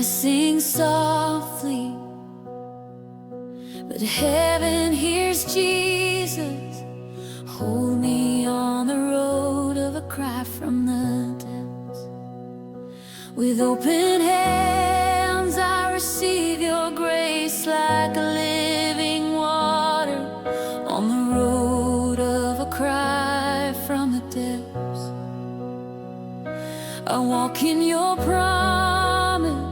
I sing softly, but heaven hears Jesus. Hold me on the road of a cry from the depths. With open hands I receive your grace like a living water on the road of a cry from the depths. I walk in your promise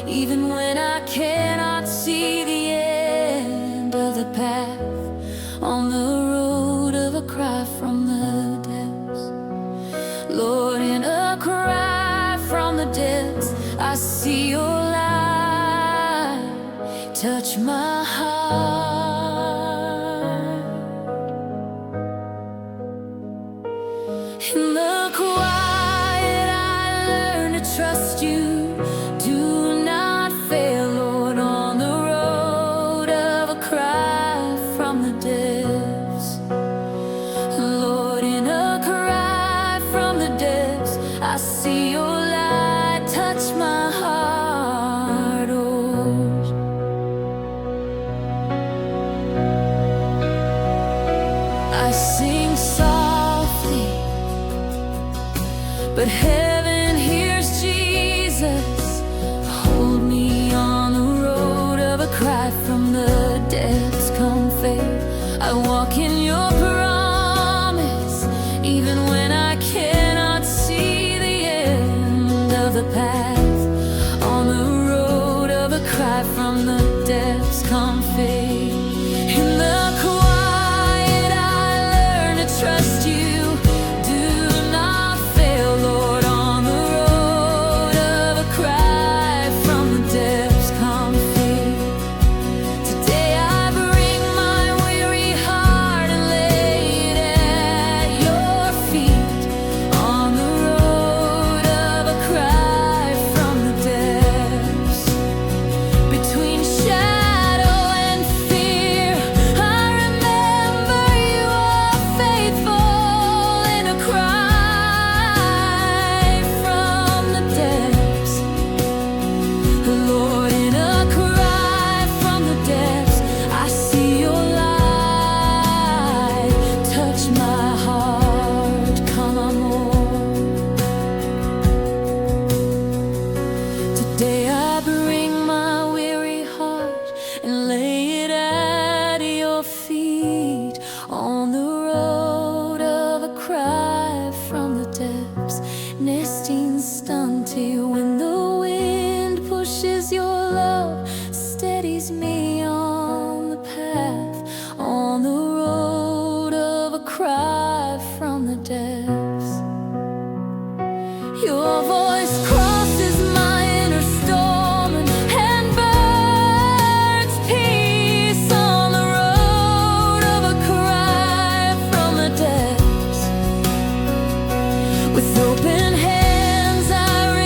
even when I cannot see the end of the path on the road of a cry from the depths. Lord, in a cry from the depths, I see your light touch my heart. In the quiet I learn to trust you. Do not fail, Lord, on the road of a cry from the depths. Lord, in a cry from the depths, I see your light touch my heart. Oh, I sing softly, but heaven hears Jesus. Hold me on the road of a cry from the depths. Come faith, I walk in your promise even when I cannot see the end of the path on the road of a cry from the depths. Come faith, in the quiet I learn to trust you. Do not fail, Lord, on the road of a cry from the depths. Come faith, today I bring my weary heart and lay it at your feet on the road of a cry from the depths. Between shadow and fear, I remember you are faithful in a cry from the depths. Lord, in a cry from the depths, I see your light touch my heart. Come on, Lord. Today I bring my weary heart and lay it at your feet on the road of a cry from the depths. Nesting stunted when the wind pushes, your love steadies me on the path on the road of a cry from the depths. Your voice crosses my inner storm and burns peace on the road of a cry from the depths. With open hands I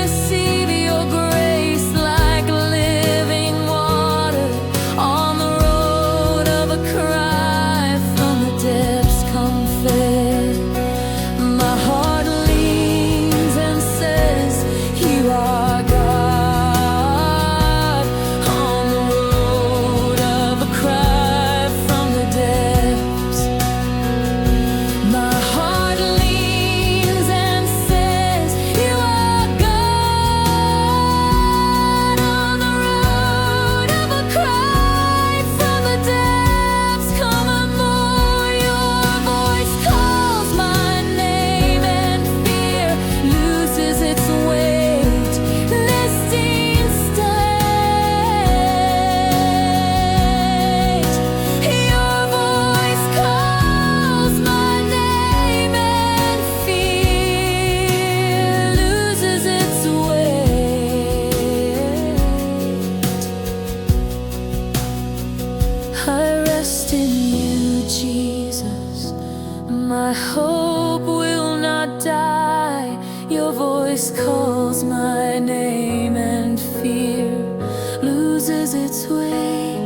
receive your grace like living water on the road of a cry from the depths. Come faith, my heart leans and says you are God on the road of a cry from the depths. My heart leans and says you are God on the road of a cry from the depths. Come on, Lord, your voice calls my name and fear loses its weight. Nesting state, your voice calls my name and fear loses its weight. I rest in you, Jesus. My hope will not die. Your voice calls my name and fear loses its way.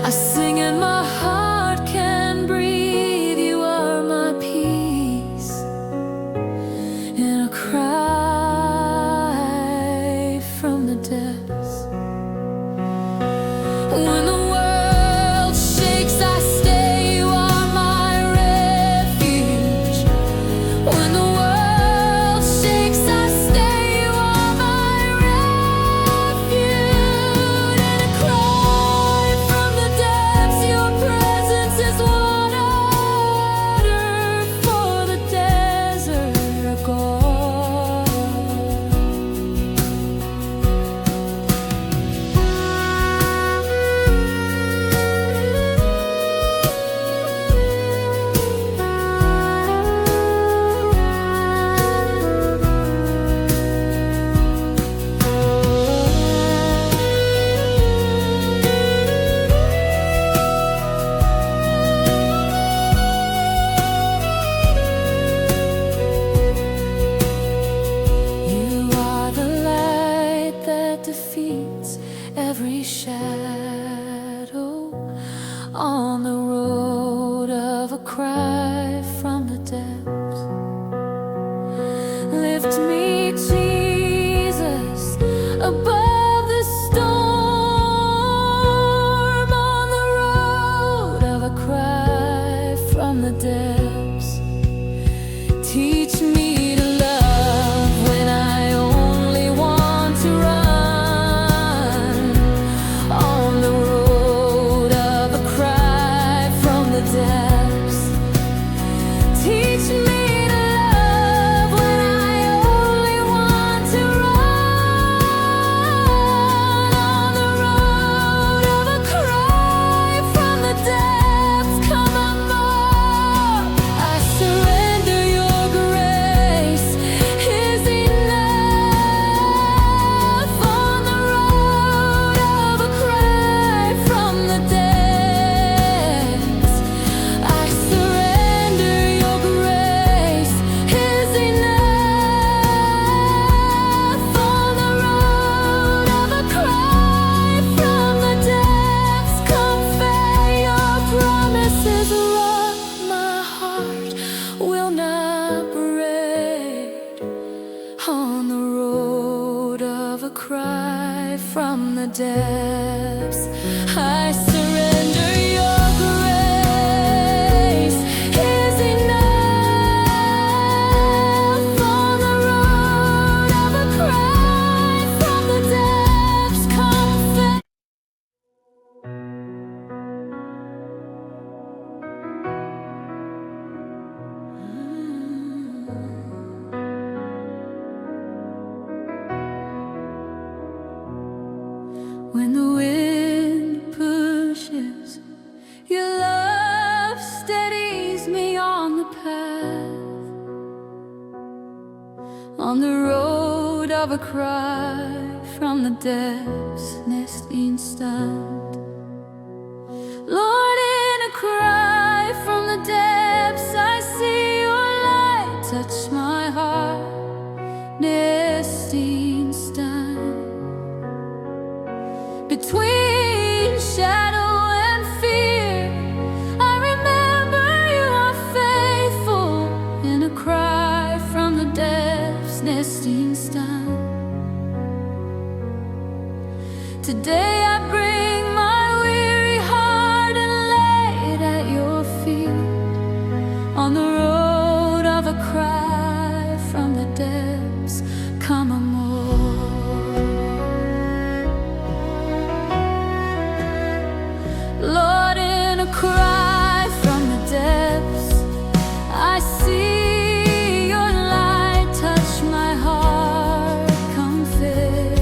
I sing and my heart can breathe. You are my peace in a cry from every shadow on the road of a cry from the depths. Lift me, Jesus, above the storm on the road of a cry from the depths. Teach me to love when I only want to run on the road of a cry from the depths. Teach me to love when I only want to run on the road of a cry from the depths. Come on, Lord, I surrender. Your grace is enough on the road of a cry from the depths. I surrender. Your grace is enough on the road of a cry from the depths. Confess your promises, Lord, my heart will not break on the road of a cry from the depths. I surrender. Your grace is enough on the road of a cry from the depths. Confess. When the wind pushes, your love steadies me on the path, on the road of a cry from the depths, nesting stunned. Lord, in a cry from the depths, I see your light touch my heart, nesting stunned. Between shadow and fear, I remember you are faithful. In a cry from the depths, nesting stunned. Today I bring my weary heart and lay it at your feet, on the road of a cry from the depths. Come on, Lord, in a cry from the depths, I see your light touch my heart. Come fill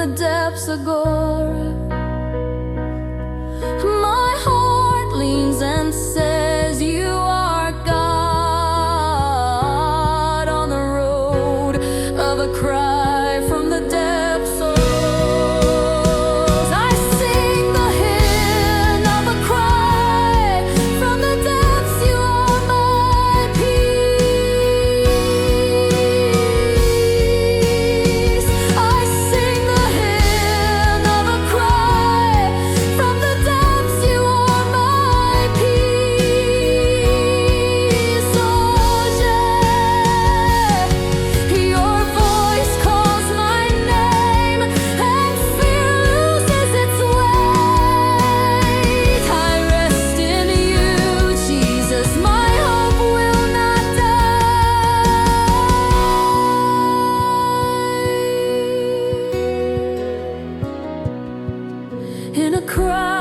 the depths of gore. My heart leans and says, you are God, on the road of a cry from the depths of I sing the hymn of a cry from the depths. You are my peace. I sing the hymn of a cry from the depths. You are my peace. Oh, yeah. Your voice calls my name, and fear loses its weight. I rest in you, Jesus. My hope will not die. In a cry